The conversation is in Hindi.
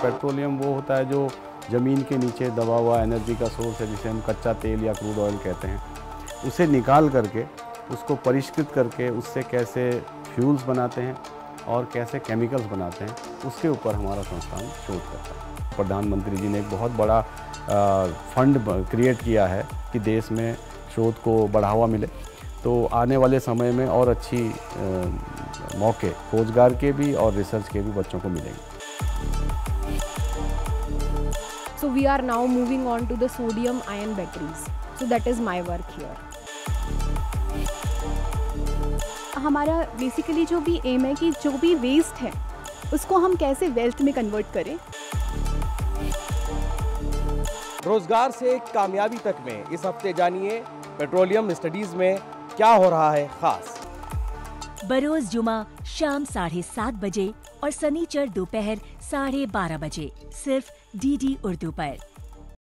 पेट्रोलियम वो होता है जो ज़मीन के नीचे दबा हुआ एनर्जी का सोर्स है, जिसे हम कच्चा तेल या क्रूड ऑयल कहते हैं। उसे निकाल करके, उसको परिष्कृत करके उससे कैसे फ्यूल्स बनाते हैं और कैसे केमिकल्स बनाते हैं, उसके ऊपर हमारा संस्थान शोध करता है। प्रधानमंत्री जी ने एक बहुत बड़ा फंड क्रिएट किया है कि देश में शोध को बढ़ावा मिले, तो आने वाले समय में और अच्छी मौके रोजगार के भी और रिसर्च के भी बच्चों को मिलेंगे। So we are now moving on to the sodium ion batteries. So that is my work here. हमारा बेसिकली जो भी एम है कि जो भी वेस्ट है उसको हम कैसे वेल्थ में कन्वर्ट करें। रोजगार से कामयाबी तक में इस हफ्ते जानिए पेट्रोलियम स्टडीज में क्या हो रहा है खास। बरोज जुमा शाम 7:30 बजे और सनीचर दोपहर 12:30 बजे सिर्फ डीडी उर्दू पर।